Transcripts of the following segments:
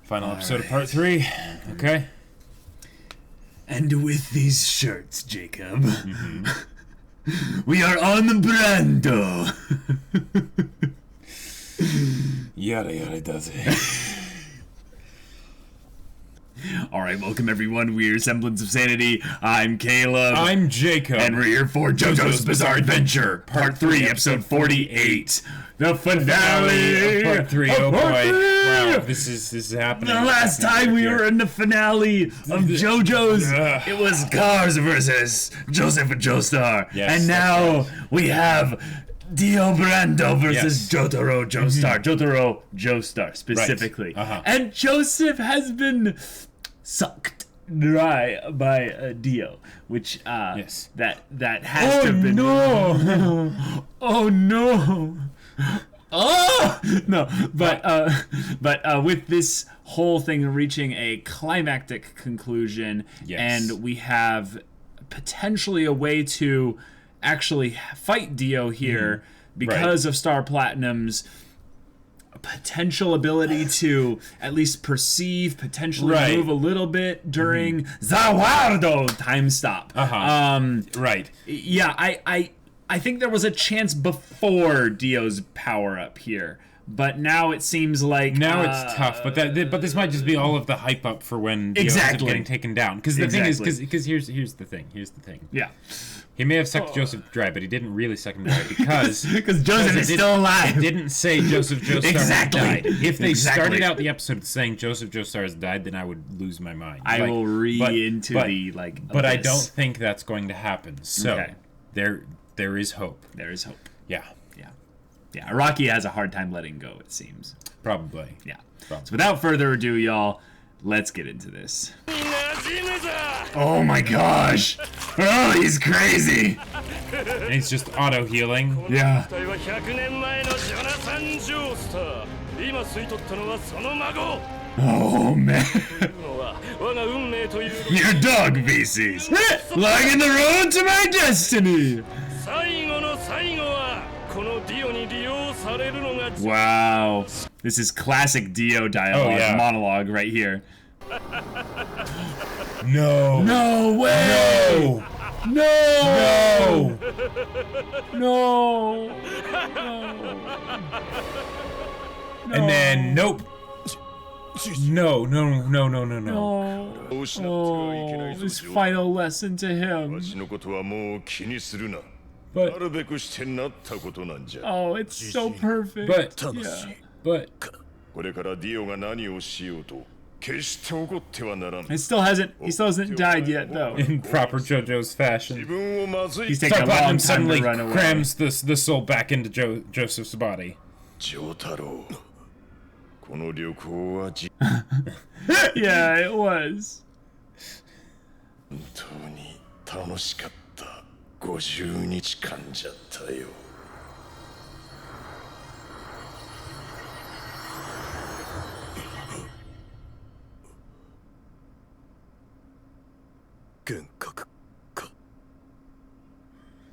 Final episode of part 3. Okay. And with these shirts, Jacob, we are on Brando. Yada yada does it. Alright, welcome everyone. We're Semblance of Sanity. I'm Caleb. I'm Jacob. And we're here for JoJo's Bizarre Adventure, Part 3, Episode 48. The finale of Part 3. Oh boy. Wow, this is happening. The last time we were in the finale of JoJo's, it was Cars versus Joseph and Joestar. Yes, and now we have Dio Brando versus Jotaro Joestar. Jotaro Joestar, specifically. Right. And Joseph has been sucked dry by Dio, which that has to have been. Oh no! Oh no! But with this whole thing reaching a climactic conclusion, and we have potentially a way to actually fight Dio here because of Star Platinum's potential ability to at least perceive, potentially move a little bit during Zawardo time stop. Right. Yeah, I think there was a chance before Dio's power up here, but now it seems like it's tough. But this might just be all of the hype up for when Dio's getting taken down. Because the thing is, because here's the thing. Yeah. He may have sucked Joseph dry, but he didn't really suck him dry because Joseph is still alive. It didn't say Joseph Joestar died. If they started out the episode saying Joseph Joestar has died, then I would lose my mind. I will read into the But I don't think that's going to happen. So there is hope. There is hope. Yeah. Araki has a hard time letting go, it seems. Probably. Yeah. So without further ado, y'all, let's get into this. Oh my gosh! Oh, he's crazy! And he's just auto-healing. Yeah. Oh man. Your dog feces! Lying in the road to my destiny! Wow. This is classic Dio dialogue, monologue right here. No. No way! No! No! And then, nope. No. Oh, this final lesson to him. But, oh, it's so perfect. But he still hasn't died yet, though. In proper JoJo's fashion, He's taking a long time to run away. Crams the soul back into Joseph's body. Yeah, it was.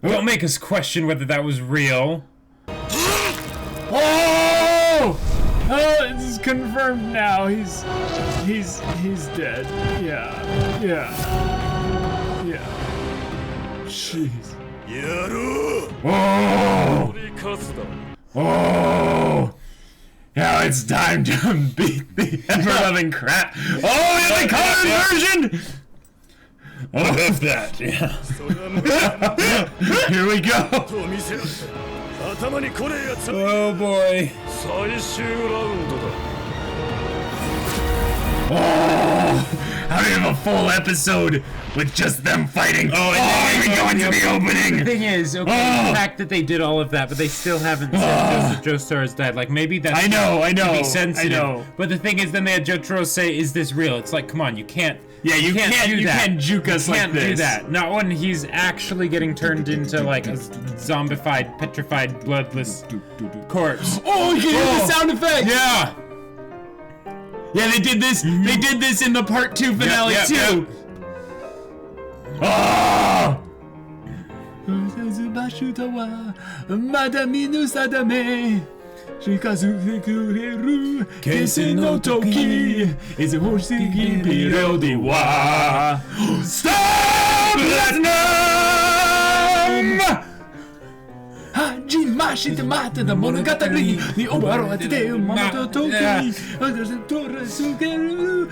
Don't make us question whether that was real. Oh! Oh, it's confirmed now. He's dead. Yeah. Jeez. Oh! Now it's time to beat the ever-loving crap. Oh, the colored version! I love that. Yeah. Here we go. Oh boy. Oh, how do you have a full episode with just them fighting? Oh, and then we go into the opening. The thing is, the fact that they did all of that, but they still haven't said Joseph Joestar has died. Like, maybe that's I know. to be sensitive. I know. But the thing is, then they had Jotaro say, "Is this real?" It's like, come on, you can't. Yeah, you can't juke us like this. You can't do that. Not when he's actually getting turned into like a zombified, petrified, bloodless corpse. Oh, you hear the sound effect? Yeah. Yeah, they did this. They did this in the part 2 finale too. Oh! Shikazukureru Kesi no toki Is a hoshiki pirodi wa Semblance Hajimashi Tamata the Monogatari the Obaro at the day of Mato Toki Torre Sukeru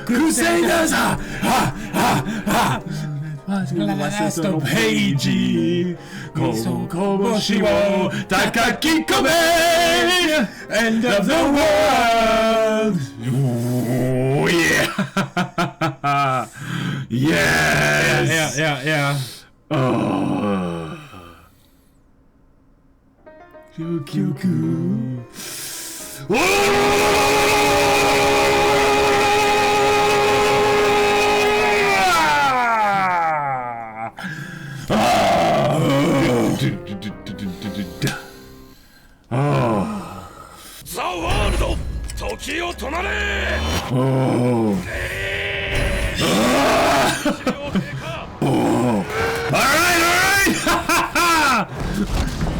Crusaders Last of Heiji Koboshi wo Takaki Kome End of the world. Oh yeah. Yes. Yeah. Oh. Kyokyu. The world! Tokyo Tomare!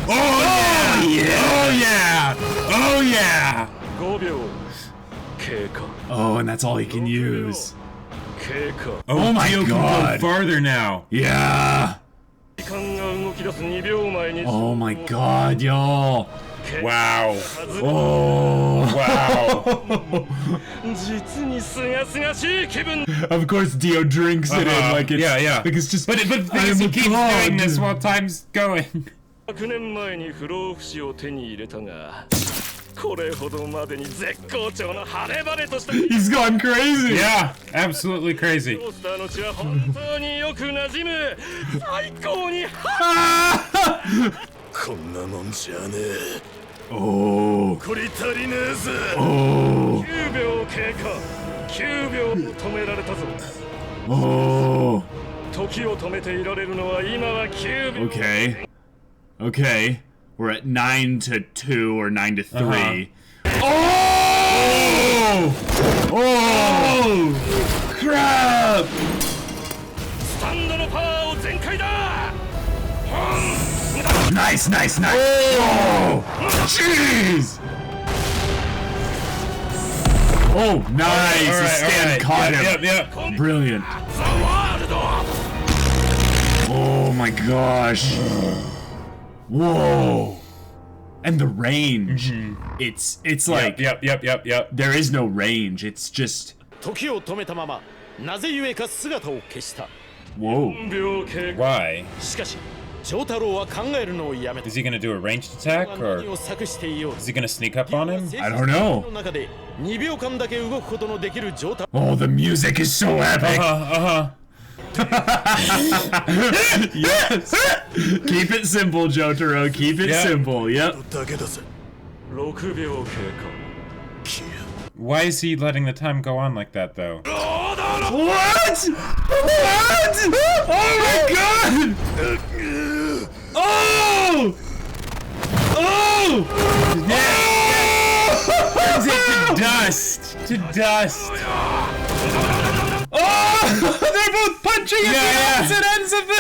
Alright! Oh yeah! 5秒経過 Oh, and that's all he can use. 経過 Oh my Dio can god! go farther now. Yeah! 時間が動き出す2秒前に Oh my god, y'all! Wow. Oh! Wow. 実にすがすがしい気分 Of course, Dio drinks it in like it's yeah. like it's just. But the thing is, he keeps doing this while time's going. 100年前に不老不死を手に入れたがこれほどまでに絶好調の晴れ晴れとした He's gone crazy. Yeah, absolutely crazy. モンスターの血は本当によく馴染む最高にこんなもんじゃねえ Oh. こり足りねえぜ Oh. 9秒経過9秒止められたぞ Oh. 時を止めていられるのは今は9秒 Okay. We're at 9 to 2 or 9 to 3. Oh! Oh! Crap! スタンドのパワーを全開だ Nice. Oh! Jeez! Oh, nice! The stand caught him. Yep. Brilliant. Oh my gosh. Whoa. And the range. It's like Yep. there is no range. It's just 時を止めたままなぜゆえか姿を消した whoa. 秒経過 Why? しかし長太郎は考えるのをやめた Is he gonna do a ranged attack, 何 or を作していよう is he gonna sneak up on him? I don't know. の中で2秒間だけ動くことのできる状態 Oh, the music is so epic. Yes. Keep it simple, Jotaro. Keep it simple. Yep. だけだぜ6秒経過 Why is he letting the time go on like that, though? What? Oh my god! Oh! Turns it to dust. Oh! They're both punching at the opposite ends of the.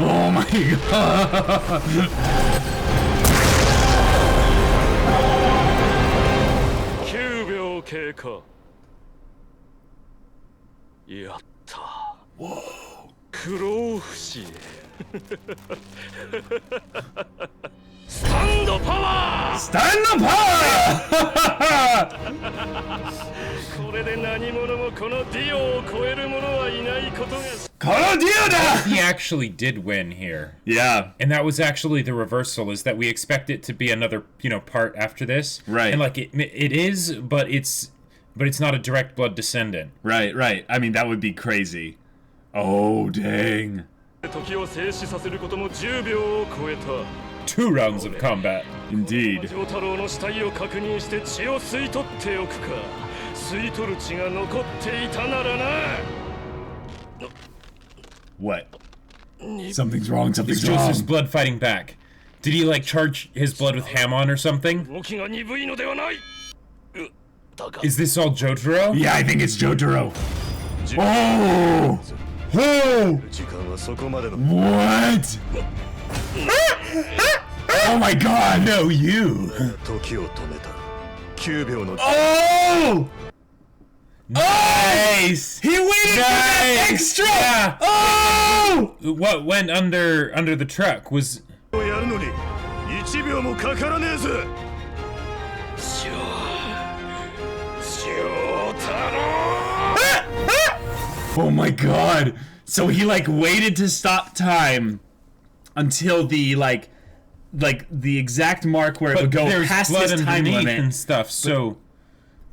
Oh my god! 9秒経過やった不老不死スタンドパワー Stand the power! これで何者もこのディオを超える者はいないことが He actually did win here. Yeah. And that was actually the reversal, is that we expect it to be another, part after this. Right. And like it is, but it's not a direct blood descendant. Right. I mean, that would be crazy. Oh, dang. 時を静止させることも10秒を超えた 2 rounds of combat. Indeed. 丈太郎の死体を確認して血を吸い取っておくか吸い取る血が残っていたならな What? Something's wrong. Is Joseph's blood fighting back? Did he charge his blood with ham on or something? 動きが鈍いのではない Is this all Jotaro? Yeah, I think it's Jotaro. Oh! Oh! What? Oh my god, no, you! Oh! Nice! He waited for that extra! Yeah. Oh! What went under the truck was... Oh my god! So he like waited to stop time until the the exact mark where it would go past his time limit and stuff. So,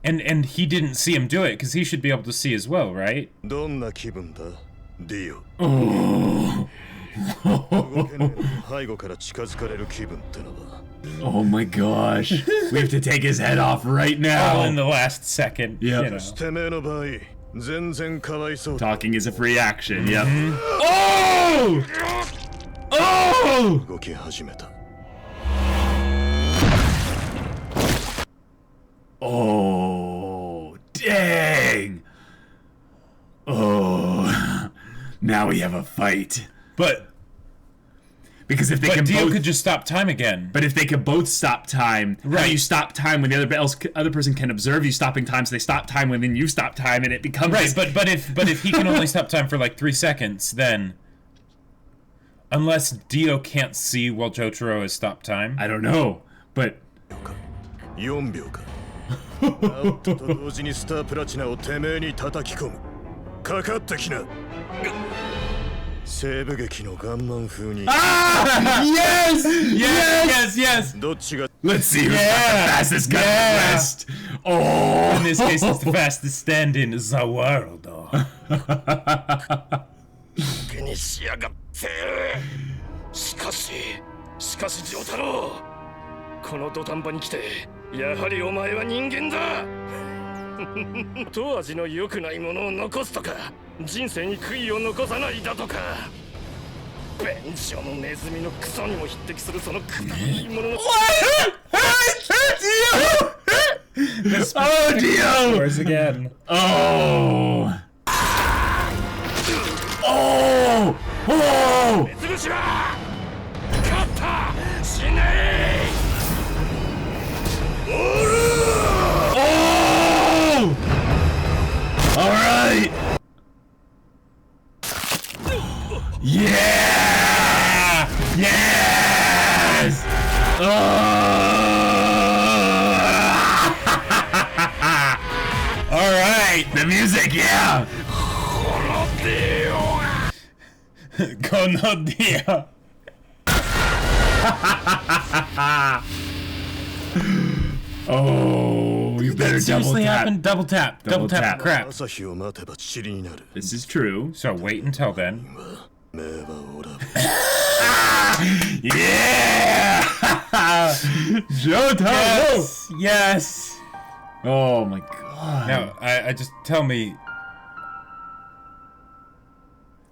and he didn't see him do it because he should be able to see as well, right? Oh my gosh! We have to take his head off right now. All in the last second. Yep. You know. Talking is a free action. Yep. Oh! Oh! Oh, dang! Oh, now we have a fight. But because if they can Dio both, could just stop time again. but if they could both stop time, right? How do you stop time when the other person can observe you stopping time? So they stop time when then you stop time, and it becomes Right, but if he can only stop time for like 3 seconds, then unless Dio can't see while Jotaro has stopped time, I don't know, but 4秒かあったと同時にスタープラチナをてめえに叩き込むかかってきな西部劇のガンマン風に yes, yes, yes. どっちが Let's see who's got the fastest gun in the West. Oh, in this case, it's the fastest stand in the world. 気にしやがってしかし丈太郎この土壇場に来てやはりお前は人間だ後味の良くないものを残すとか人生に悔いを残さないだとか便所のネズミのクソにも匹敵するそのくだらないものの Oh, Dio! Where's again? Oh! Oh! Oh! 目つぶしは勝ったしねえ Oh! All right. Yeah! Yes! All right, the music, yeah. Kono Dio. Oh, you better double Seriously tap. happened? Double tap. Double tap. Crap. 朝日を待てば塵になる This is true. So wait until then. 目はおら Yeah! Jotaro! Yes. Yes. Oh my god. Now, I just tell me.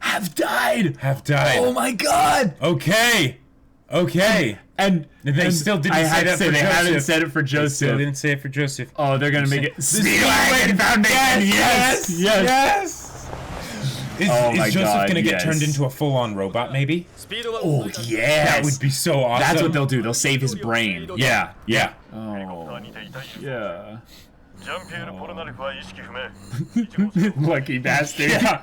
Have died! Have died. Oh my god! Okay. Okay. And they still didn't I say had that to say for they haven't Joseph. said it for Still Joseph. didn't say it for Joseph. Oh, they're gonna make it Speedwagon Foundation! Yes! Yes! Yes. Is, Oh my is Joseph God, gonna get yes. turned into a full-on robot, maybe? Oh, yes! That would be so awesome. That's what they'll do. They'll save his brain. Yeah, yeah. Oh. Yeah. ジャンピエール・ポルナレフは意識不明 Lucky bastard. Yeah.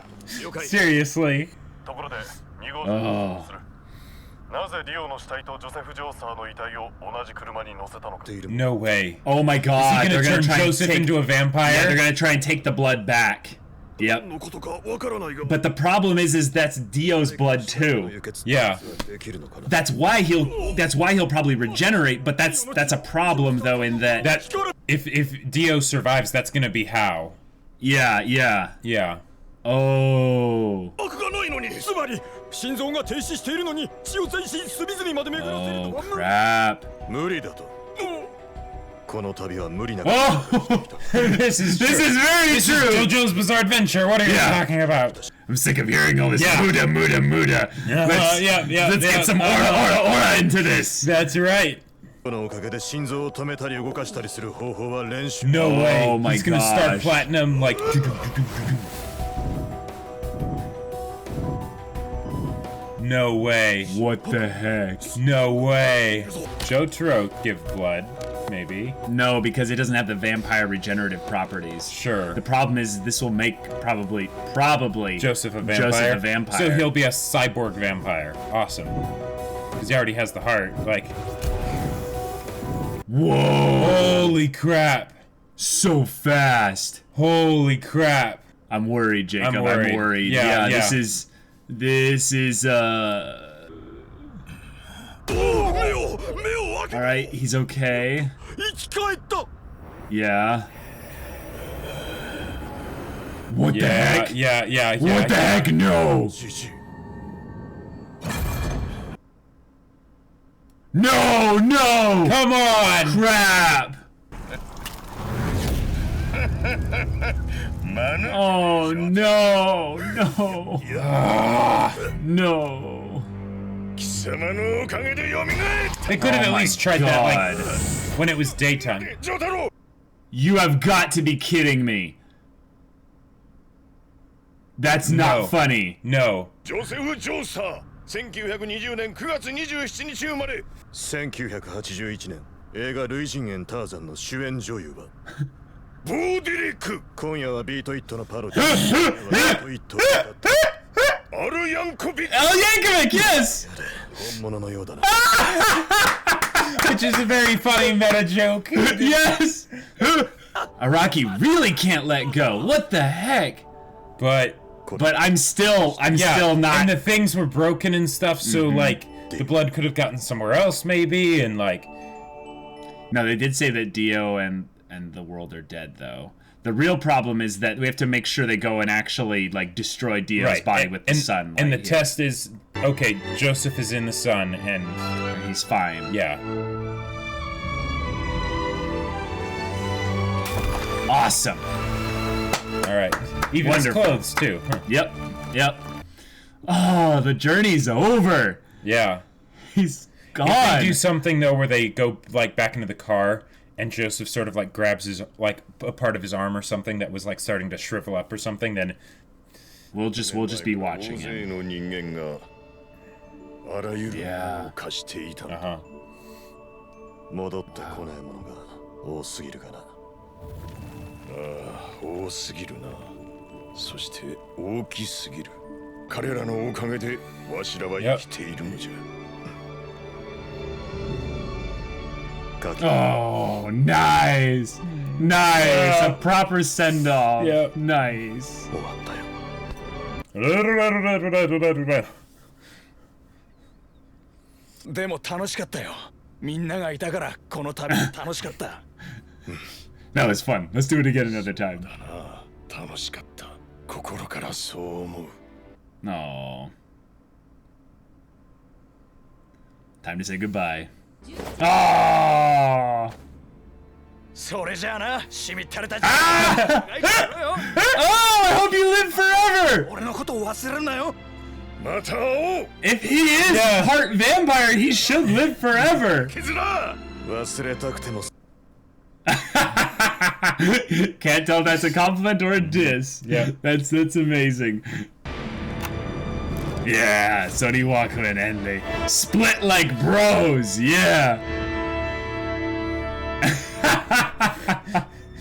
Seriously. ところで2号 Oh. するなぜディオの死体とジョセフ・ジョーサーの遺体を同じ車に乗せたのか No way. Oh my Is god. he They're gonna gonna turn try and Joseph take, into a vampire? yeah, they're gonna try and take the blood back. Yep. のことかわからないが But the problem is that's Dio's blood too. Yeah. できるのかな That's why he'll probably regenerate, but that's a problem though in that That if Dio survives, that's gonna be how. yeah, yeah. Yeah. Oh. 悪がないのにつまり心臓が停止しているのに血を全身隅々まで巡らせる Oh とは crap. 無理だとこの旅は無理な Oh. This is This is very This true. is JoJo's Bizarre Adventure. What are you Yeah. talking about? I'm sick of hearing all this Yeah. muda. Yeah, Let's yeah, get some aura into this. That's right. No way. Oh my He's gonna start gosh. platinum like. No way. What the heck? No way. Jotaro give blood, maybe. No, because it doesn't have the vampire regenerative properties. Sure. The problem is this will make probably Joseph a vampire. Joseph a vampire. So he'll be a cyborg vampire. Awesome. Because he already has the heart. Like. Whoa! Holy crap. So fast. Holy crap. I'm worried, Jacob. I'm worried. Yeah. This is Alright, he's okay. Yeah. What the heck? Yeah. What the heck? No! No! Come on! Crap! Oh no! No! They could have at least tried that like when it was daytime. You have got to be kidding me! That's not funny. No. 1920年9月27日生まれ1981年映画「類人猿ターザン」の主演女優はボーディレック今夜はビートイットのパロディビートイットを歌ってアルヤンコビック El Yankovic, yes! 本物のようだな Which is a very funny meta joke. Yes! Araki really can't let go. What the heck? But I'm still not. And the things were broken and stuff, so like the blood could have gotten somewhere else maybe, and like. No, they did say that Dio and the world are dead though. The real problem is that we have to make sure they go and actually like destroy Dio's body with the sun. And the test is okay. Joseph is in the sun, and he's fine. Yeah. Awesome. All right. Even Wonderful. his clothes too. Huh. Yep. Oh, the journey's over. Yeah. He's gone. If they do something though, where they go like back into the car, and Joseph sort of like grabs his like a part of his arm or something that was like starting to shrivel up or something, then we'll just be watching him. Yeah. 戻ってこないものが多すぎるかな。多すぎるな。そして大きすぎる。彼らのおかげでわしらは生きているのじゃ。Oh, nice! Nice! A proper send-off! Yep. Nice! 終わったよ。でも楽しかったよ。みんながいたからこの旅楽しかった。That was fun. Let's do it again another time. 楽しかった。心からそう思う。No. Time to say goodbye. Oh! それじゃあな、しみったれた。Oh, I hope you live forever! 俺のことを忘れるなよ。また会おう。 If he is part vampire, he should live forever. 絆。忘れたくても。Can't tell if that's a compliment or a diss. Yeah. That's amazing. Yeah, Sony Walkman and they split like bros. Yeah.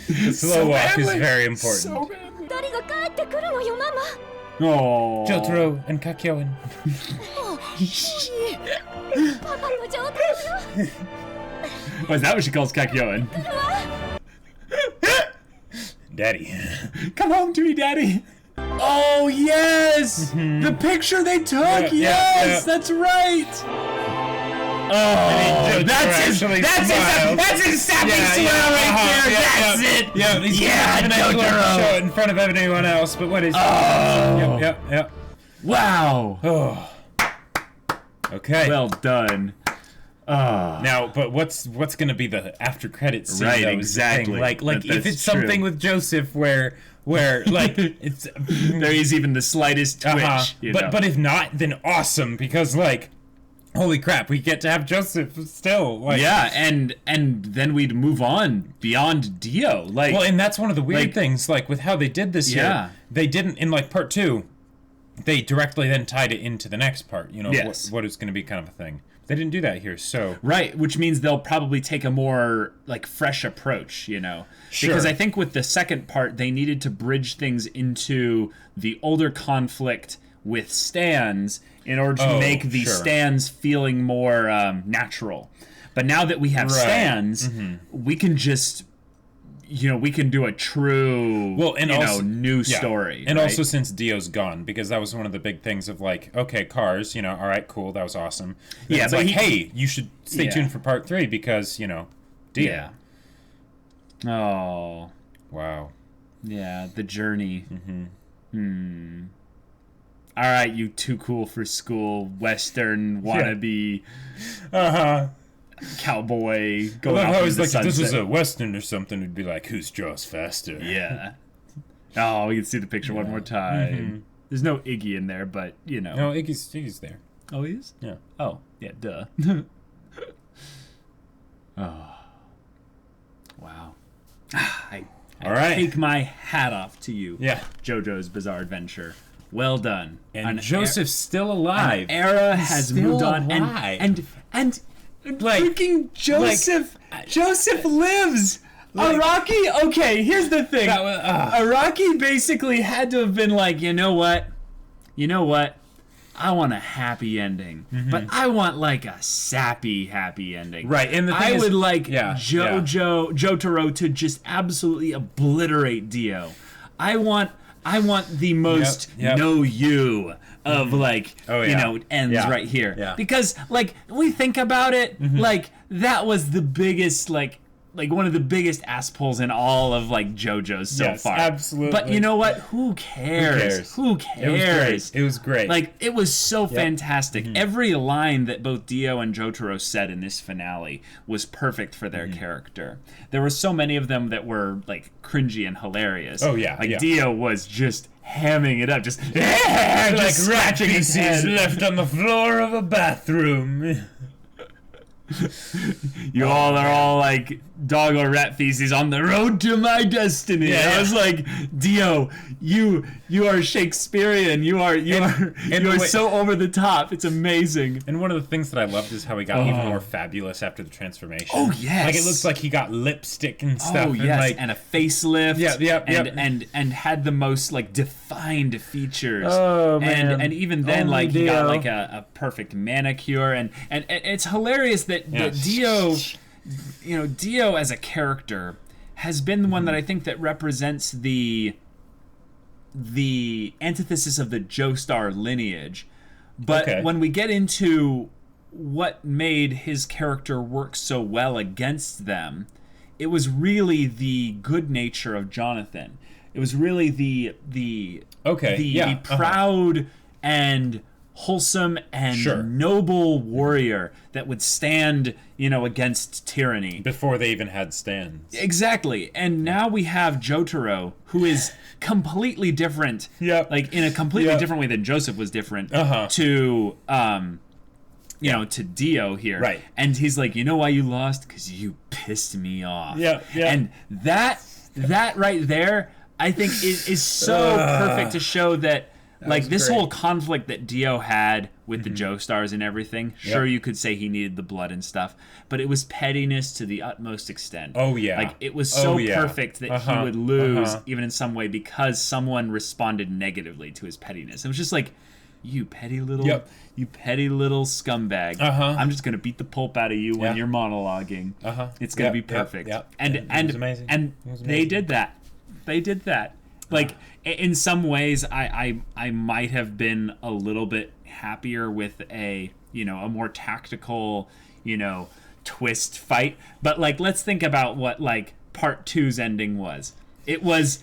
The slow walk is very important. Oh. Jotaro and Kakyoin. Oh, is that what she calls Kakyoin? Daddy. Come home to me, Daddy. Oh, yes! The picture they took! Yes! That's right! Oh, that's his sappy smile right there! That's it! Yeah, Jotaro! Show it in front of everyone else, but what is... Oh! Yep. Wow! Oh. Okay. Well done. Now, but what's gonna be the after credits scene? Right, that was the thing. exactly. Like if it's That's something true. with Joseph where like it's there is even the slightest twitch. You know? But if not, then awesome, because like holy crap, we get to have Joseph still. Like, yeah, and then we'd move on beyond Dio. Like, well, and that's one of the weird things, like, with how they did this Yeah. here. They didn't, in, like, part 2, they directly then tied it into the next part, you know, Yes. what is going to be kind of a thing. They didn't do that here, so... Right, which means they'll probably take a more, like, fresh approach, you know? Sure. Because I think with the second part, they needed to bridge things into the older conflict with Stans in order to make the sure. Stans feeling more natural. But now that we have Right. Stans, we can just... You know, we can do a true, new story. And right? also since Dio's gone, because that was one of the big things of like, okay, Cars, you know, all right, cool, that was awesome. Then Yeah, it's but like, hey, you should stay tuned for part 3 because, you know, Dio. Yeah. Oh. Wow. Yeah, the journey. All right, you too cool for school Western wannabe cowboy going off I into was the like, if this was sunset. a Western or something, it'd be like, whose Jaws faster? Yeah. Oh, we can see the picture one more time. There's no Iggy in there, but you know. No, Iggy's there. Oh, he is? Yeah. Oh, yeah, duh. Oh. Wow. I All right. take my hat off to you. Yeah. JoJo's Bizarre Adventure. Well done. And Joseph's still alive. An era has Still moved on, alive. and Like- freaking Joseph. Joseph lives. Araki. Okay, here's the thing. That was- Araki basically had to have been like, you know what? I want a happy ending, but I want like a sappy happy ending. Right, and the thing I is- would like yeah, Jotaro to just absolutely obliterate Dio. I want the most Yep. know you of like Oh, you yeah. know ends Yeah. right here. Yeah. Because like we think about it, like that was the biggest like one of the biggest ass pulls in all of like JoJo's so Yes, far. absolutely. But you know what? Who cares? Who cares? It was great. Like it was so fantastic. Every line that both Dio and Jotaro said in this finale was perfect for their character. There were so many of them that were like cringy and hilarious. Oh, yeah, like yeah. Dio was just hamming it up, just like just rat scratching his pieces head. left on the floor of a bathroom. You all are all like dog or rat feces on the road to my destiny. Yeah, I was like, Dio, you are Shakespearean. You are so over the top. It's amazing. And one of the things that I loved is how he got even more fabulous after the transformation. Oh, yes. Like it looks like he got lipstick and stuff. Oh and yes, like, and a facelift. Yep. And had the most like defined features. Oh, man. And even then, Only like he got Dio. like a perfect manicure, and it's hilarious that Dio, you know, Dio as a character has been the one that I think that represents the antithesis of the Joestar lineage. But Okay. when we get into what made his character work so well against them, it was really the good nature of Jonathan. It was really the proud and wholesome and noble warrior that would stand, you know, against tyranny. before they even had stands. Exactly. And now we have Jotaro, who is completely different. Yep. Like in a completely Yep. different way than Joseph was different Uh-huh. to you know, to Dio here. Right. And he's like, you know why you lost? Because you pissed me off. Yeah, yeah. And that right there, I think is so perfect to show that like was this great. whole conflict that Dio had with the Joestars and everything, sure you could say he needed the blood and stuff, but it was pettiness to the utmost extent. Oh, yeah. Like it was so Oh, yeah. perfect that he would lose even in some way because someone responded negatively to his pettiness. It was just like, you petty little scumbag. I'm just gonna beat the pulp out of you when you're monologuing. It's gonna be perfect. And it was amazing. and It was they amazing. did that. They did that. Like in some ways, I might have been a little bit happier with a more tactical twist fight. But like, let's think about what like part 2's ending was. It was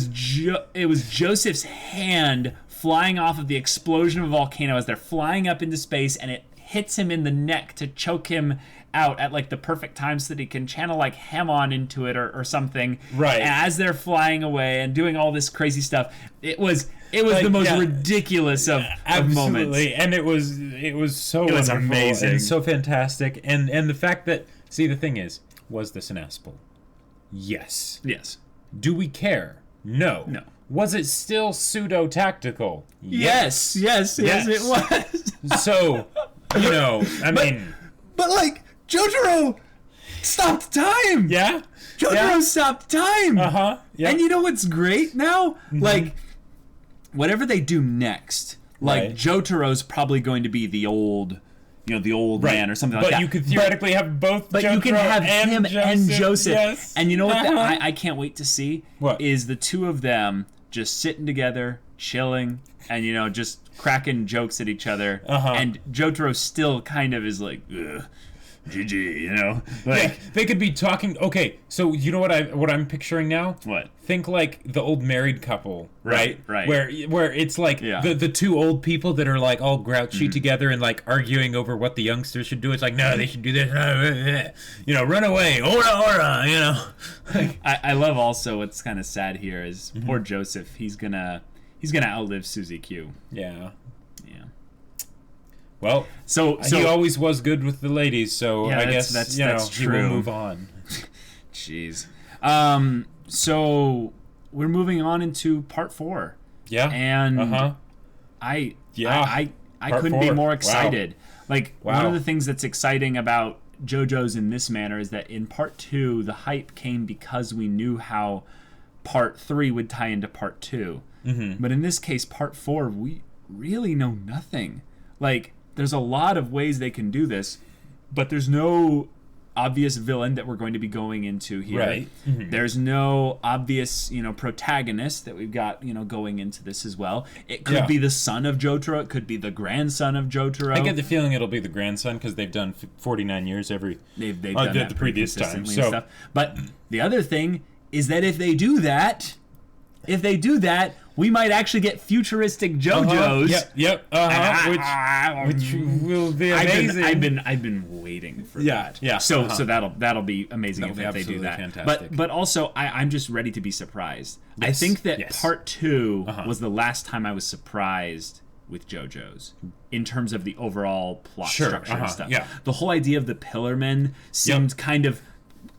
Joseph's hand flying off of the explosion of a volcano as they're flying up into space, and it hits him in the neck to choke him out at like the perfect time so that he can channel like Hamon into it or something. Right. As they're flying away and doing all this crazy stuff. It was like, the most ridiculous of moments. And it was so wonderful amazing and so fantastic. And the fact that, see, the thing is, was this an Aspel? Yes. Do we care? No. Was it still pseudo-tactical? Yes, it was. So, you know, But like, Jotaro stopped time! Yeah? Jotaro stopped time! Uh-huh. Yep. And you know what's great now? Mm-hmm. Like, whatever they do next, like, Jotaro's probably going to be the old man or something like that. But you could theoretically have both But Jotaro you can have him and Joseph. Yes. And you know what I can't wait to see? What? Is the two of them just sitting together, chilling, and, you know, just cracking jokes at each other. And Jotaro still kind of is like, ugh, GG, you know? Like, they could be talking. Okay, so you know what I'm picturing now? What? Think like the old married couple, right? Right. Where it's like the two old people that are like all grouchy together and like arguing over what the youngsters should do. It's like, no, they should do this. You know, run away. Ora, you know. I love also what's kind of sad here is poor Joseph. He's gonna outlive Suzy Q. Yeah. Well, so he always was good with the ladies, so I guess that's true. He will move on. Jeez. So we're moving on into part 4. Yeah. And I couldn't be more excited. Wow. Like one of the things that's exciting about JoJo's in this manner is that in part 2 the hype came because we knew how part 3 would tie into part 2. But in this case, part 4, we really know nothing. Like, there's a lot of ways they can do this, but there's no obvious villain that we're going to be going into here. Right. There's no obvious, protagonist that we've got, going into this as well. It could be the son of Jotaro. It could be the grandson of Jotaro. I get the feeling it'll be the grandson because they've done 49 years every. They've done that the previous time. So. And stuff. But the other thing is that if they do that, we might actually get futuristic JoJo's. Which will be amazing. I've been waiting for that. Yeah. So that'll be amazing if they do that. Fantastic. But also I'm just ready to be surprised. Yes. I think that part 2 was the last time I was surprised with JoJo's in terms of the overall plot structure and stuff. Yeah. The whole idea of the Pillarmen seemed kind of,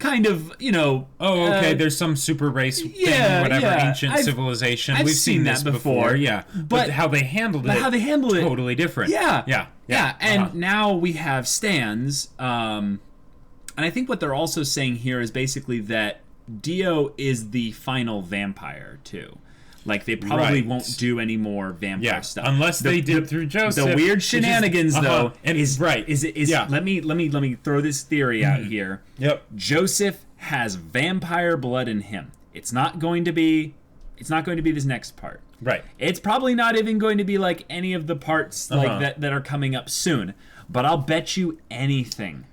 there's some super race thing, ancient civilization. I've We've seen this before. But how they handled it, totally different. And now we have stands, and I think what they're also saying here is basically that Dio is the final vampire too. Like, they probably won't do any more vampire stuff unless they did through Joseph. The weird shenanigans, though, is Yeah. Let me throw this theory out here. Yep. Joseph has vampire blood in him. It's not going to be this next part. Right. It's probably not even going to be like any of the parts like that are coming up soon. But I'll bet you anything.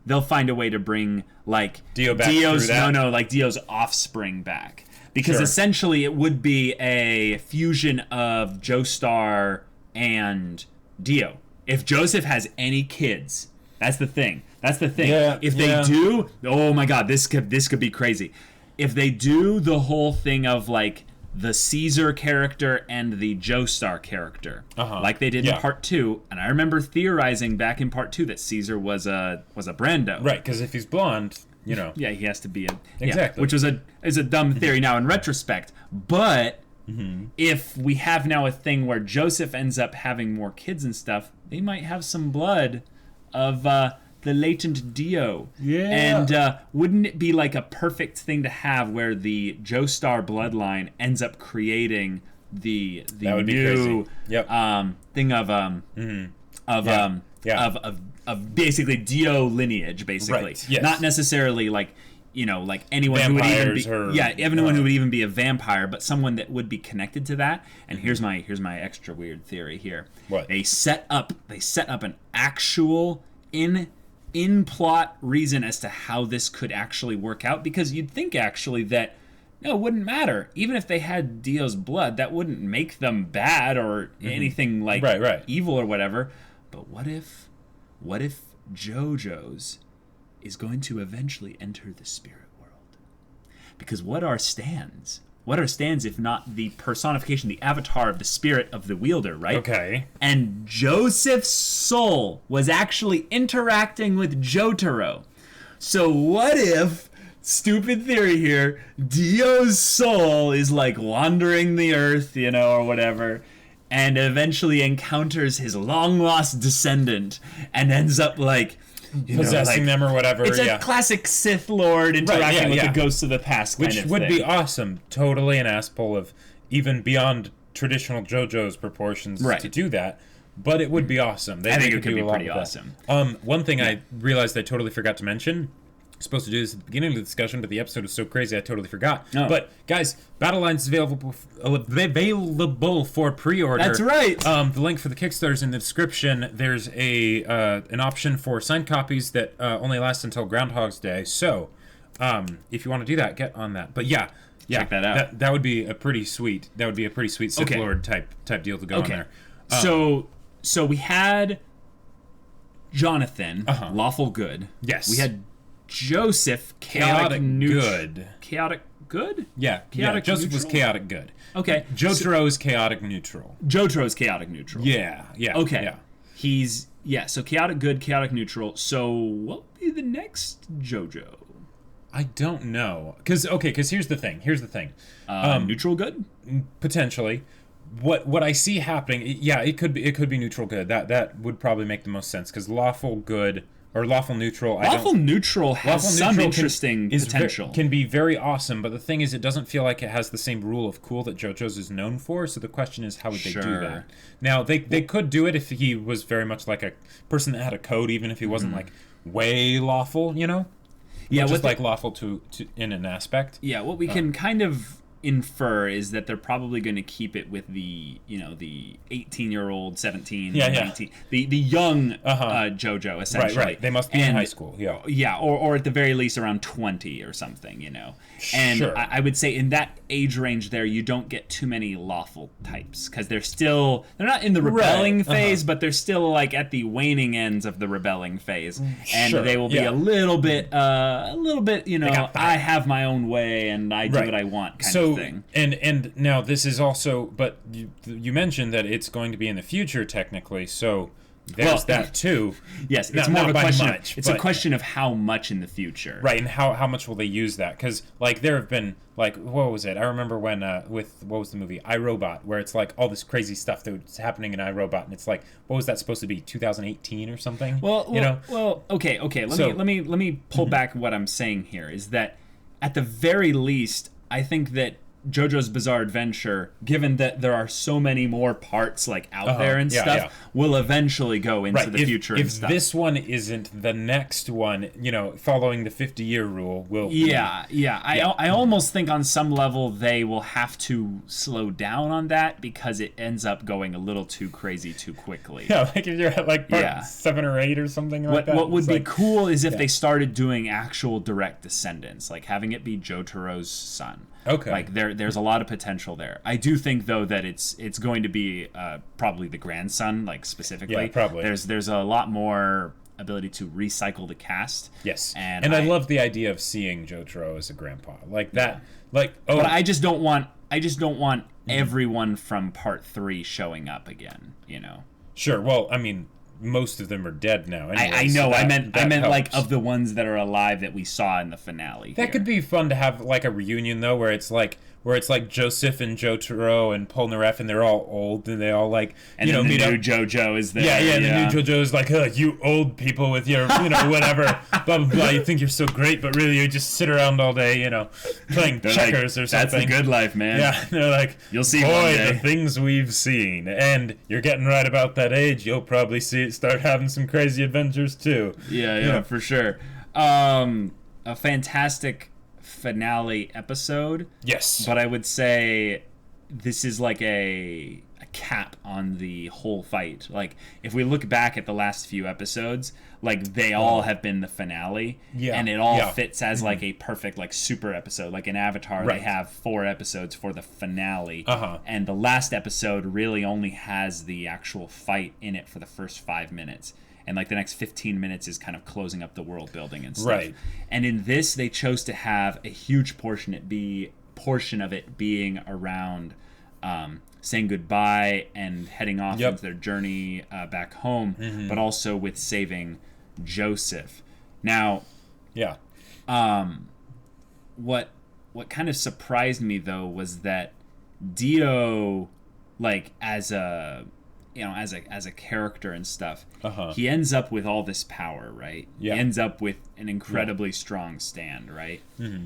They'll find a way to bring like Dio back through that? like Dio's offspring back. Because essentially it would be a fusion of Joestar and Dio. If Joseph has any kids, that's the thing. Yeah, if they do, oh my god, this could be crazy. If they do the whole thing of like the Caesar character and the Joestar character, like they did in part 2, and I remember theorizing back in part 2 that Caesar was a Brando. Right, because if he's blonde, Yeah, he has to be exactly, which is a dumb theory now in retrospect. But if we have now a thing where Joseph ends up having more kids and stuff, they might have some blood of the latent Dio. Yeah. And wouldn't it be like a perfect thing to have where the Joestar bloodline ends up creating the that would new be crazy. thing of basically Dio lineage, basically. Right. Yes. Not necessarily like like anyone Vampires who would even be anyone who would even be a vampire, but someone that would be connected to that. And here's my extra weird theory here. What? They set up an actual in plot reason as to how this could actually work out, because you'd think actually that no, it wouldn't matter. Even if they had Dio's blood, that wouldn't make them bad or anything like right. evil or whatever. But what if what if JoJo's is going to eventually enter the spirit world? Because what are stands? What are stands if not the personification, the avatar of the spirit of the wielder, right? Okay. And Joseph's soul was actually interacting with Jotaro. So what if, stupid theory here, Dio's soul is like wandering the earth, you know, or whatever, and eventually encounters his long-lost descendant and ends up like... possessing them or whatever. It's a classic Sith Lord interacting with the ghosts of the past kind of thing. Which would be awesome. Totally an ass-pull of even beyond traditional JoJo's proportions to do that. But it would be awesome. I think it could be pretty awesome. One thing I realized I totally forgot to mention... supposed to do this at the beginning of the discussion, but the episode was so crazy I totally forgot. Oh. But guys, Battle Lines is available for pre-order. That's right. The link for the Kickstarter is in the description. There's an option for signed copies that only lasts until Groundhog's Day. So, if you want to do that, get on that. But check that out. That would be a pretty sweet. That would be a pretty sweet Sith Lord type deal to go on there. So we had Jonathan, lawful good. Yes. We had Joseph, chaotic good. Chaotic good? Yeah, chaotic Joseph neutral? was chaotic good. Okay. Jotaro's chaotic neutral. Jotaro's chaotic neutral. Yeah. Okay. Yeah. He's, so chaotic good, chaotic neutral. So what would be the next JoJo? I don't know. Because here's the thing. Neutral good? Potentially. What I see happening, it could be neutral good. That would probably make the most sense, because lawful good... or lawful neutral. Lawful neutral has some interesting potential. Can be very awesome, but the thing is, it doesn't feel like it has the same rule of cool that JoJo's is known for. So the question is, how would they do that? Now, they could do it if he was very much like a person that had a code, even if he wasn't like way lawful, you know? Yeah, just like lawful to in an aspect. Yeah, what we can kind of infer is that they're probably going to keep it with the 18-year-old 17 19 the young JoJo essentially. Right they must be in high school, or at the very least around 20 or something, you know. And sure. I would say in that age range there you don't get too many lawful types, because they're not in the rebelling phase, but they're still like at the waning ends of the rebelling phase, and they will be a little bit you know, I have my own way and I do what I want kind of thing. And now this is also, but you mentioned that it's going to be in the future technically, so there's that too. Yes, it's more of a question. It's a question of how much in the future, right? And how much will they use that? Because like there have been like, what was it? I remember when with what was the movie iRobot, where it's like all this crazy stuff that's happening in iRobot, and it's like, what was that supposed to be? 2018 or something? Okay. Let me pull back what I'm saying here is that at the very least, I think that JoJo's Bizarre Adventure, given that there are so many more parts like out there and stuff, will eventually go into the future and stuff. If this one isn't, the next one, you know, following the 50-year rule will I almost think on some level they will have to slow down on that, because it ends up going a little too crazy too quickly. Yeah, like if you're at like part 7 or 8 or something like that. What would be cool is if they started doing actual direct descendants, like having it be Jotaro's son. Okay. Like there's a lot of potential there. I do think though that it's going to be probably the grandson, like specifically. Yeah, probably. There's a lot more ability to recycle the cast. Yes. And I love the idea of seeing Jotaro as a grandpa. Like that. But I just don't want everyone from part 3 showing up again, you know. Sure. Well, I mean, most of them are dead now. Anyway, I know. So I meant helps. Like of the ones that are alive that we saw in the finale. That could be fun to have like a reunion though, where it's like Joseph and Jotaro and Polnareff, and they're all old, and they all like and the new JoJo is there. And the new JoJo is like, you old people with your whatever blah blah blah. You think you're so great, but really you just sit around all day, playing checkers or something. That's the good life, man. Yeah, they're like, you'll see boy, one day. The things we've seen, and you're getting right about that age. You'll probably start having some crazy adventures too. Yeah, for sure. A fantastic finale episode. Yes. But I would say this is like a cap on the whole fight. Like, if we look back at the last few episodes, like, they all have been the finale. Yeah. And it all fits as, like, a perfect, like, super episode. Like, in Avatar, they have 4 episodes for the finale. And the last episode really only has the actual fight in it for the first 5 minutes. and like the next 15 minutes is kind of closing up the world building and stuff. Right. And in this, they chose to have a huge portion of it being around saying goodbye and heading off into their journey back home, but also with saving Joseph. Now, what kind of surprised me though was that Dio, like as a character and stuff, he ends up with all this power, right? Yeah. He ends up with an incredibly strong stand, right? Mm-hmm.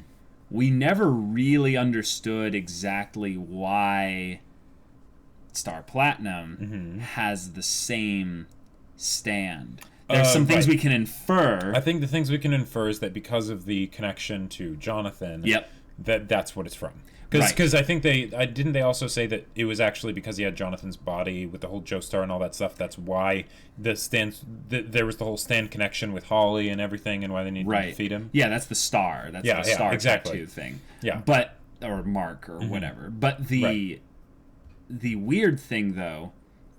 We never really understood exactly why Star Platinum has the same stand. There's some things we can infer. I think the things we can infer is that because of the connection to Jonathan, that's what it's from. Because I think they also say that it was actually because he had Jonathan's body with the whole Joestar and all that stuff. That's why there was the whole stand connection with Holly and everything, and why they needed to defeat him. Yeah, that's the star. That's the star tattoo thing. Yeah, or mark or whatever. But the weird thing though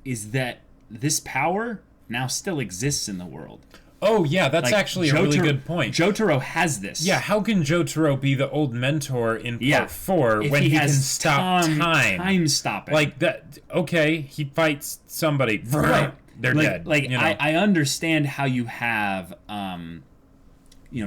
is that this power now still exists in the world. Oh, yeah, that's actually a really good point. Jotaro has this. Yeah, how can Jotaro be the old mentor in Part 4 when he can stop time? Time stopping. Like, that. Okay, he fights somebody. Right. They're dead. Like, I understand how you have,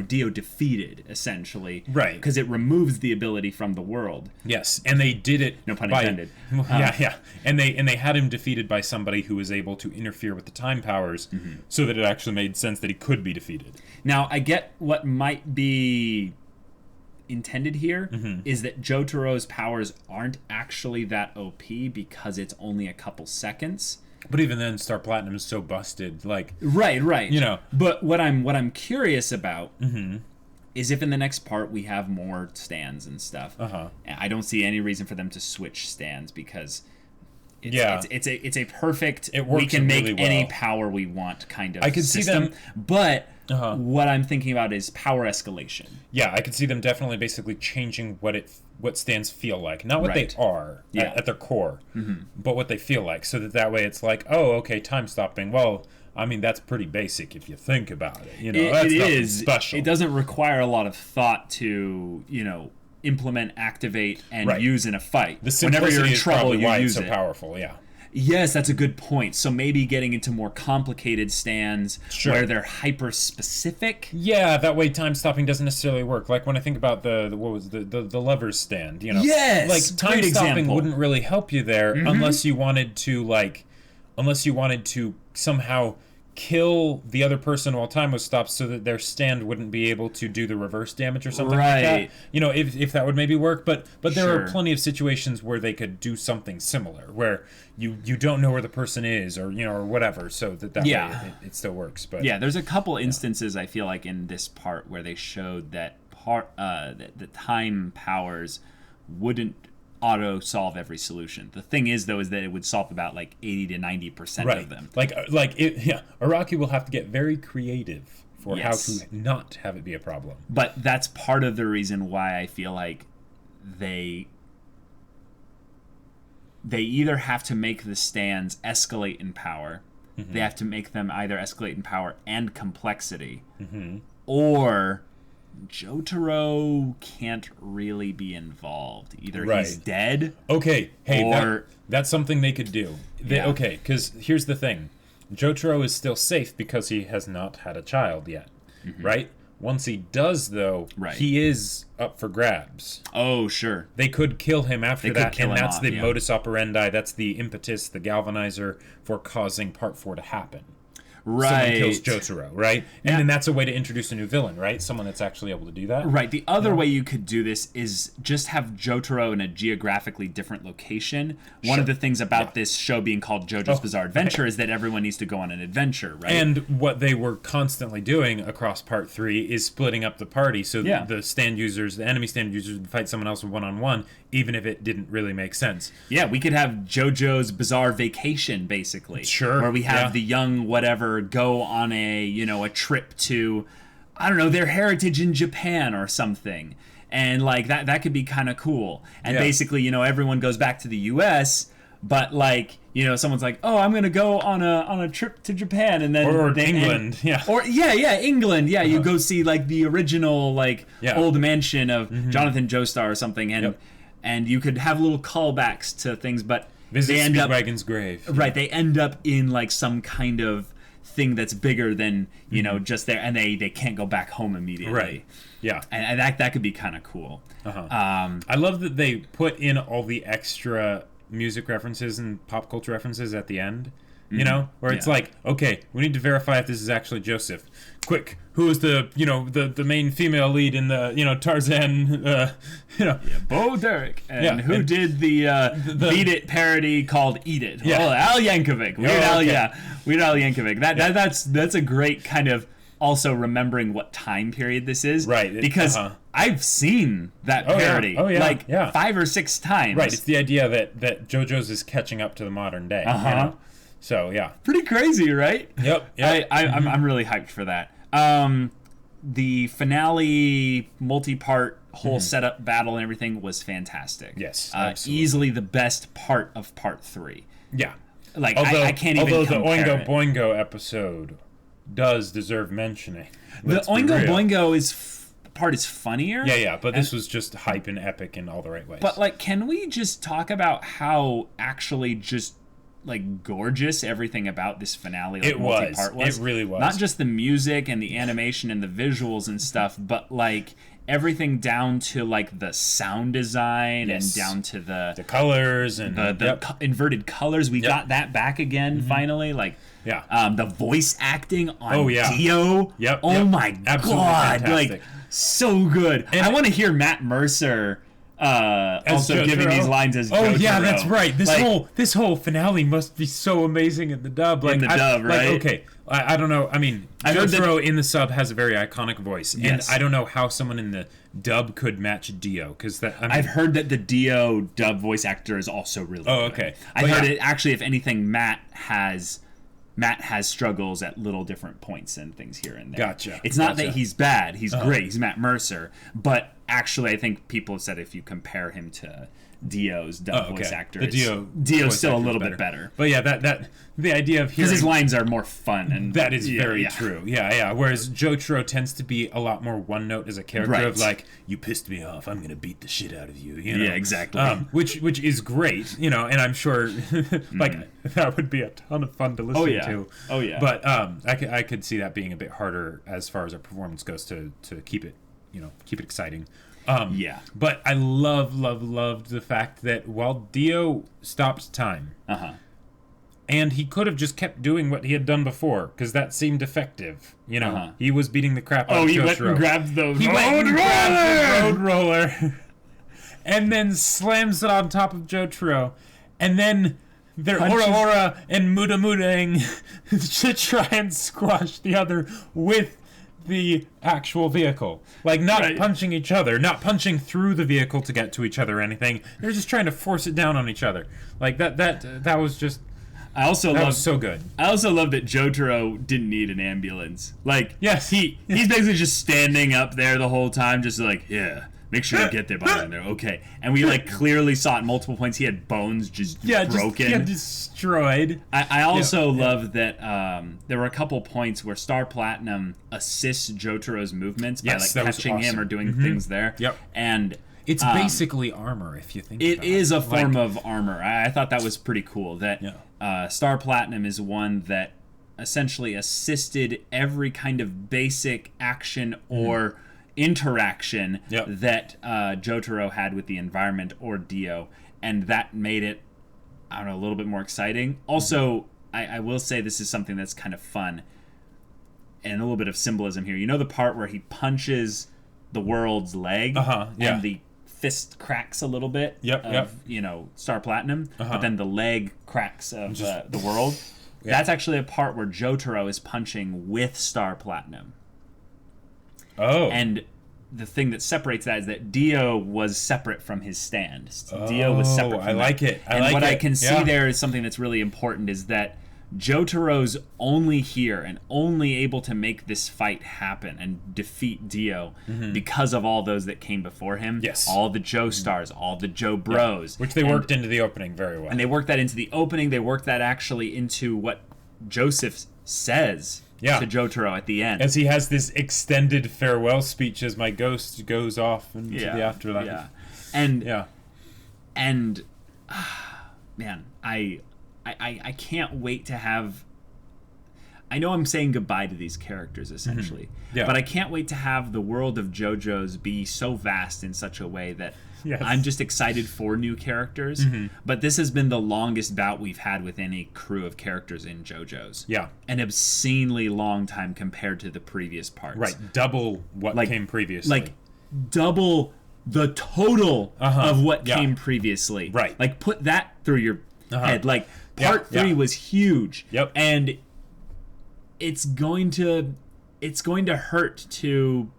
Dio defeated, essentially. Right. Because it removes the ability from the world. Yes, and they did it. No pun intended. Yeah. And they had him defeated by somebody who was able to interfere with the time powers, so that it actually made sense that he could be defeated. Now, I get what might be intended here is that Jotaro's powers aren't actually that OP because it's only a couple seconds. But even then, Star Platinum is so busted. Like, right. You know. But what I'm curious about is if in the next part we have more stands and stuff. I don't see any reason for them to switch stands because it's a perfect. It works. We can make really well. any power we want kind of. I could system, see them, but. What I'm thinking about is power escalation. Yeah, I could see them definitely basically changing what stands feel like. Not what they are at their core, but what they feel like. So that way it's like, oh, okay, time stopping. Well, I mean, that's pretty basic if you think about it. You know, that's nothing special. It doesn't require a lot of thought to, implement, activate, and use in a fight. The simplicity Whenever you're in is trouble, probably you why use it's so powerful, yeah. Yes, that's a good point. So maybe getting into more complicated stands where they're hyper specific. Yeah, that way time stopping doesn't necessarily work. Like when I think about the lovers stand, Yes, like time stopping wouldn't really help you there unless you wanted to somehow kill the other person while time was stopped so that their stand wouldn't be able to do the reverse damage or something like that. If that would maybe work, but there are plenty of situations where they could do something similar where you don't know where the person is or whatever, so that way it still works. But there's a couple instances I feel like in this part where they showed that the time powers wouldn't auto solve every solution. The thing is, though, is that it would solve about like 80 to 90% of them. Araki will have to get very creative for how to not have it be a problem. But that's part of the reason why I feel like they either have to make the stands escalate in power, they have to make them either escalate in power and complexity, or Jotaro can't really be involved. Either he's dead. Okay, hey, that's something they could do. Okay, because here's the thing. Jotaro is still safe because he has not had a child yet, right? Once he does, though, he is up for grabs. Oh, sure. They could kill him after that, and that's the modus operandi, that's the impetus, the galvanizer for causing Part 4 to happen. Someone kills Jotaro, right? And then that's a way to introduce a new villain, right? Someone that's actually able to do that. Right. The other way you could do this is just have Jotaro in a geographically different location. One of the things about this show being called JoJo's Bizarre Adventure is that everyone needs to go on an adventure, right? And what they were constantly doing across Part 3 is splitting up the party so the enemy stand users would fight someone else one-on-one, even if it didn't really make sense. Yeah, we could have JoJo's Bizarre Vacation, basically. Sure. Where we have the young whatever go on a trip to, I don't know, their heritage in Japan or something. And like that could be kind of cool. And basically, everyone goes back to the US, but like, you know, someone's like, oh, I'm gonna go on a trip to Japan, and then or England, England, you go see like the original like old mansion of Jonathan Joestar or something, and you could have little callbacks to things, but visit Speedwagon's grave, right? They end up in like some kind of thing that's bigger than you know just there, and they can't go back home immediately, right? Yeah, and that could be kind of cool. I love that they put in all the extra music references and pop culture references at the end, you know, where it's like, okay, we need to verify if this is actually Joseph. Quick, who is the, you know, the main female lead in the, you know, Tarzan, Bo Derek, and who did the Beat It parody called Eat It? Yeah. Oh, Al Yankovic. Weird Al Yankovic. That's a great kind of also remembering what time period this is, right? Because I've seen that parody like 5 or 6 times. Right, it's the idea that JoJo's is catching up to the modern day. You know? So yeah, pretty crazy, right? Yep. I'm really hyped for that. The finale multi-part whole setup battle and everything was fantastic. Yes, easily the best part of part 3. Yeah, like I can't even. Although the Oingo Boingo episode does deserve mentioning. The Oingo Boingo part is funnier. Yeah, but this was just hype and epic in all the right ways. But like, can we just talk about how actually just like gorgeous everything about this finale? Like, it really was. Not just the music and the animation and the visuals and stuff, but like everything down to like the sound design and down to the colors and the inverted colors. We got that back again finally. Like. Yeah. The voice acting on Dio. Oh my Absolutely god. fantastic. Like so good. And I want to hear Matt Mercer also giving these lines as Jotaro. Oh yeah, that's right. This whole finale must be so amazing in the dub. Like, in the dub, right? Like, okay, I don't know. I mean, Jotaro in the sub has a very iconic voice, and I don't know how someone in the dub could match Dio, because I've heard that the Dio dub voice actor is also really good. Okay. I heard it actually. If anything, Matt has struggles at little different points and things here and there. Gotcha. It's not that he's bad. He's great. He's Matt Mercer. But actually, I think people have said if you compare him to Dio's dub voice actor, Dio's still a little bit better. But yeah, that the idea of hearing... Because his lines are more fun. And that is very true. Yeah. Whereas Jotaro tends to be a lot more one note as a character of like, you pissed me off, I'm going to beat the shit out of you. You know? Yeah, exactly. Which is great, you know, and I'm sure like that would be a ton of fun to listen to. Oh yeah. But I could see that being a bit harder as far as a performance goes to keep it, you know, keep it exciting. But I loved the fact that while Dio stopped time, and he could have just kept doing what he had done before, because that seemed effective. You know, he was beating the crap out of Jotaro. He went and grabbed the road roller, and then slams it on top of Jotaro, and then they're Ora and Muda to try and squash the other with the actual vehicle. Like, not punching each other, not punching through the vehicle to get to each other or anything. They're just trying to force it down on each other. Like, that was just... was so good. I also love that Jotaro didn't need an ambulance. Like, yes, he's basically just standing up there the whole time, just like, make sure you get there by then. There, okay. And we like clearly saw at multiple points he had bones just broken, destroyed. I also love that there were a couple points where Star Platinum assists Jotaro's movements by like catching him or doing things there. Yep. And it's basically armor if you think about it. It is a form of armor. I thought that was pretty cool. That Star Platinum is one that essentially assisted every kind of basic action or interaction that Jotaro had with the environment or Dio, and that made it, I don't know, a little bit more exciting. Also, I will say this is something that's kind of fun and a little bit of symbolism here. You know the part where he punches the world's leg and the fist cracks a little bit of you know, Star Platinum, but then the leg cracks of the world. That's actually a part where Jotaro is punching with Star Platinum. Oh. And the thing that separates that is that Dio was separate from his stand. Dio was separate from I like it. I can see there is something that's really important, is that Jotaro's only here and only able to make this fight happen and defeat Dio because of all those that came before him. Yes. All the Joestars, all the Joe Bros. Which they worked into the opening very well. And they worked that into the opening. They worked that actually into what Joseph says to Jotaro at the end. As he has this extended farewell speech as my ghost goes off into the afterlife. Yeah. And man, I can't wait to have... I know I'm saying goodbye to these characters, essentially. But I can't wait to have the world of JoJo's be so vast in such a way that I'm just excited for new characters. But this has been the longest bout we've had with any crew of characters in JoJo's. Yeah. An obscenely long time compared to the previous parts. Right. Double what came previously. Like, double the total of what came previously. Right. Like, put that through your head. Like, part 3 was huge. Yep. And it's going to hurt to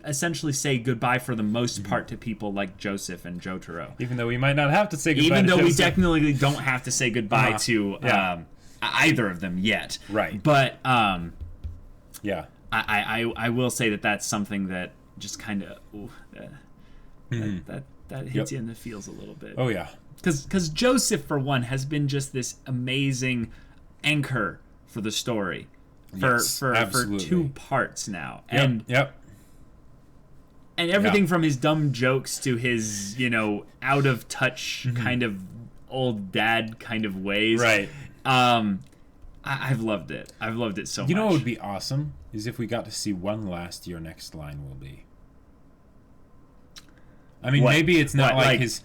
essentially say goodbye for the most part to people like Joseph and Jotaro. Even though we might not have to say goodbye Even to though we Joseph. technically don't have to say goodbye to either of them yet. Right. But yeah. I will say that that's something that just kind of that hits you in the feels a little bit. Oh yeah. Because Joseph, for one, has been just this amazing anchor for the story for 2 parts now. And and everything from his dumb jokes to his, out of touch kind of old dad kind of ways. Right. I've loved it. I've loved it so much. You know what would be awesome is if we got to see one last Your Next Line Will Be. I mean, maybe it's not his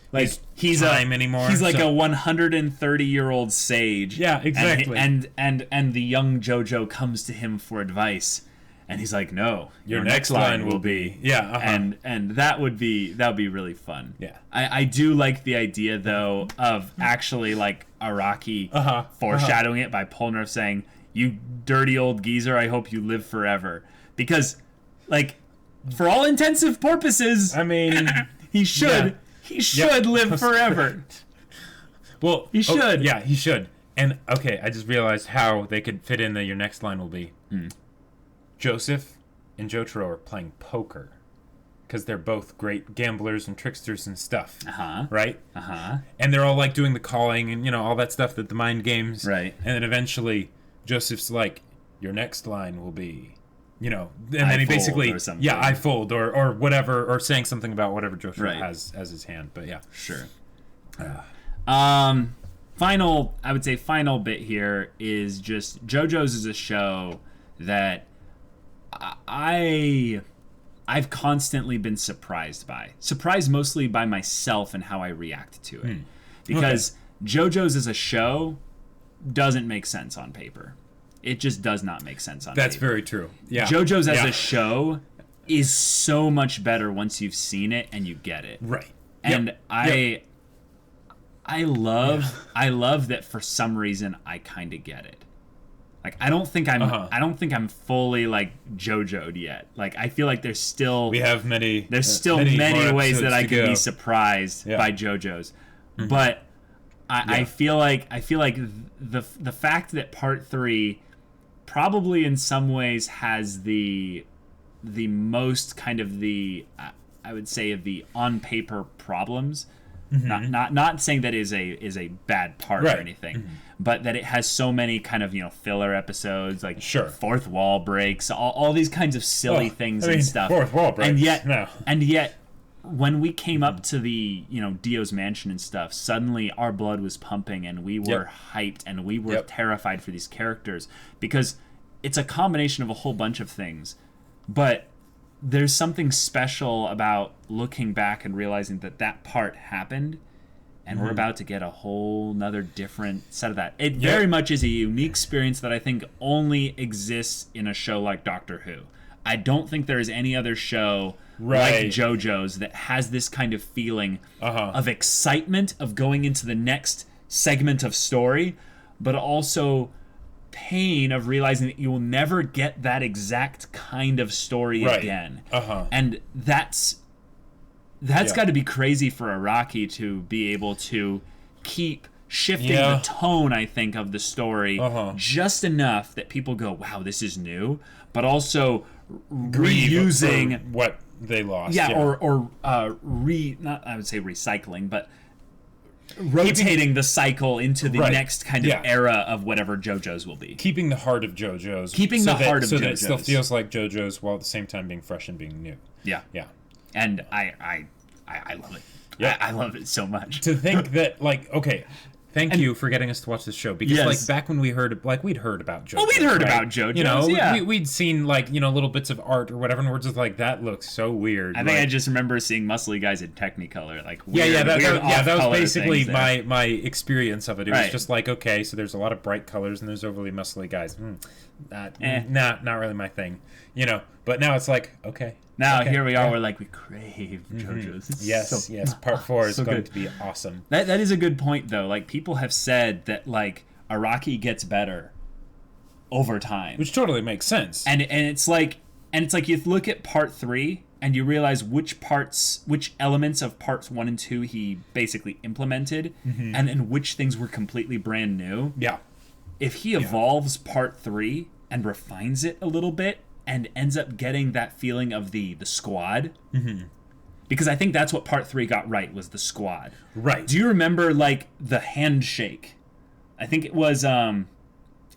time anymore. He's like a 130-year-old sage. Yeah, exactly. And the young JoJo comes to him for advice, and he's like, "No, your next line will be." Yeah, and that would be really fun. Yeah, I do like the idea though of actually like Araki foreshadowing it by Polnareff saying, "You dirty old geezer, I hope you live forever," because like for all intensive purposes, I mean. He should live forever. Well, he should. Yeah, he should. And okay, I just realized how they could fit in the Your Next Line Will Be. Joseph and Jotaro are playing poker because they're both great gamblers and tricksters and stuff. Right? And they're all like doing the calling and all that stuff, that the mind games. Right. And then eventually Joseph's like, "Your next line will be." And then he basically, I fold, or whatever, or saying something about whatever Jotaro has as his hand. But yeah, sure. Final bit here is just JoJo's is a show that I've constantly been surprised mostly by myself and how I react to it, because JoJo's as a show doesn't make sense on paper. It just does not make sense on That's paper. very true. Yeah. JoJo's as a show is so much better once you've seen it and you get it. Right. And I love that for some reason I kind of get it. Like I don't think I'm fully like JoJo'd yet. Like I feel like there's still many ways that I could be surprised by JoJo's. But I feel like the fact that part 3 probably in some ways has the most kind of the I would say of the on paper problems. Not saying that is a bad part or anything, but that it has so many kind of filler episodes, like fourth wall breaks, all these kinds of silly things and stuff. Fourth wall breaks. And yet when we came up to the Dio's mansion and stuff, suddenly our blood was pumping and we were hyped and we were terrified for these characters, because it's a combination of a whole bunch of things, but there's something special about looking back and realizing that part happened, and we're about to get a whole nother different set of that. It very much is a unique experience that I think only exists in a show like Doctor Who. I don't think there is any other show like JoJo's that has this kind of feeling of excitement of going into the next segment of story, but also pain of realizing that you will never get that exact kind of story again. And that's got to be crazy for Araki to be able to keep shifting the tone, I think, of the story just enough that people go, wow, this is new, but also reusing what they lost. Or not, I would say recycling, but rotating the cycle into the next kind of era of whatever JoJo's will be. Keeping the heart of JoJo's. So that it still feels like JoJo's while at the same time being fresh and being new. Yeah. Yeah. And I love it. Yeah. I love it so much. To think that, like, okay, thank you for getting us to watch this show, because like back when we'd heard about JoJo's. Well, we'd heard about JoJo's, you know, we'd seen like, you know, little bits of art or whatever, and we're just like, that looks so weird. I think I just remember seeing muscly guys in Technicolor, like that was basically my experience of it. It was just like, okay, so there's a lot of bright colors and there's overly muscly guys. Not really my thing, you know. But now it's like, okay. Now here we are. We're like, we crave JoJo's. Yes. Part 4 is going to be awesome. That is a good point, though. Like, people have said that like Araki gets better over time, which totally makes sense. And it's like you look at Part 3 and you realize which elements of Parts 1 and 2 he basically implemented, and then which things were completely brand new. Yeah. If he evolves Part 3 and refines it a little bit, and ends up getting that feeling of the squad, because I think that's what Part 3 got right, was the squad. Right. Do you remember like the handshake? I think it was I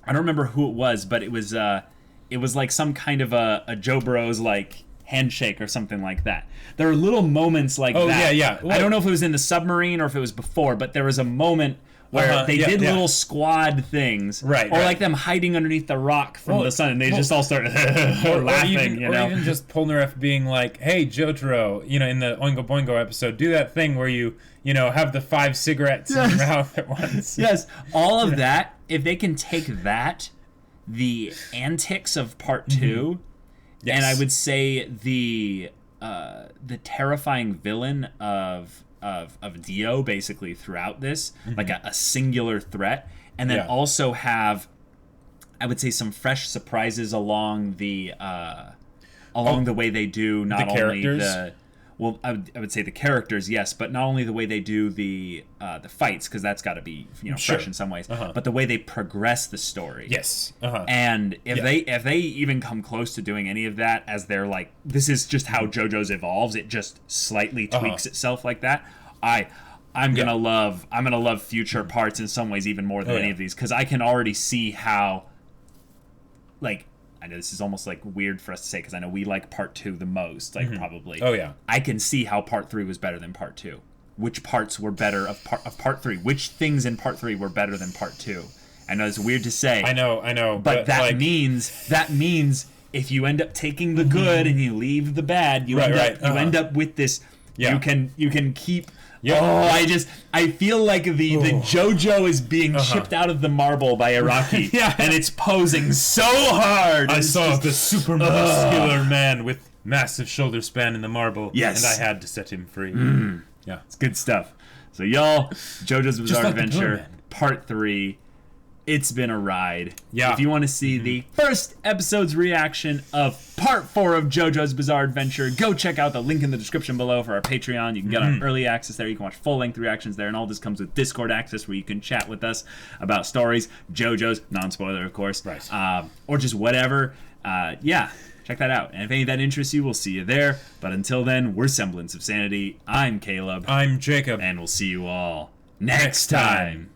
don't remember who it was, but it was like some kind of a Joe Bros like handshake or something like that. There are little moments like that. Oh yeah. I don't know if it was in the submarine or if it was before, but there was a moment where they did little squad things, or like them hiding underneath the rock from the sun, and they just all start laughing, or even just Polnareff being like, "Hey, Jotaro, you know, in the Oingo Boingo episode, do that thing where you know, have the 5 cigarettes in your mouth at once." Yes, all of that. If they can take that, the antics of Part 2, and I would say the terrifying villain of Dio basically throughout this, like a singular threat, and then also have, I would say, some fresh surprises along the way they do not only I would say the characters, yes, but not only the way they do the fights, because that's got to be fresh in some ways, but the way they progress the story. Yes. And if they even come close to doing any of that, as they're like, this is just how JoJo's evolves, it just slightly tweaks itself like that. I'm gonna love future parts in some ways even more than any of these, because I can already see how, like, I know this is almost like weird for us to say, because I know we like Part 2 the most, like probably. Oh yeah. I can see how Part 3 was better than Part 2. Which parts were better of Part 3? Which things in Part 3 were better than Part 2? I know it's weird to say. I know. But that means if you end up taking the good and you leave the bad, you end up with this. You can keep. Yeah. Oh, I feel like the JoJo is being chipped out of the marble by Araki, and it's posing so hard. I saw the super muscular man with massive shoulder span in the marble, and I had to set him free. Yeah, it's good stuff. So y'all, JoJo's Bizarre Adventure Part 3. It's been a ride. Yeah. If you want to see the first episode's reaction of Part 4 of JoJo's Bizarre Adventure, go check out the link in the description below for our Patreon. You can get on early access there. You can watch full-length reactions there, and all this comes with Discord access where you can chat with us about stories, JoJo's, non-spoiler, of course, or just whatever. Check that out. And if any of that interests you, we'll see you there. But until then, we're Semblance of Sanity. I'm Caleb. I'm Jacob. And we'll see you all next time.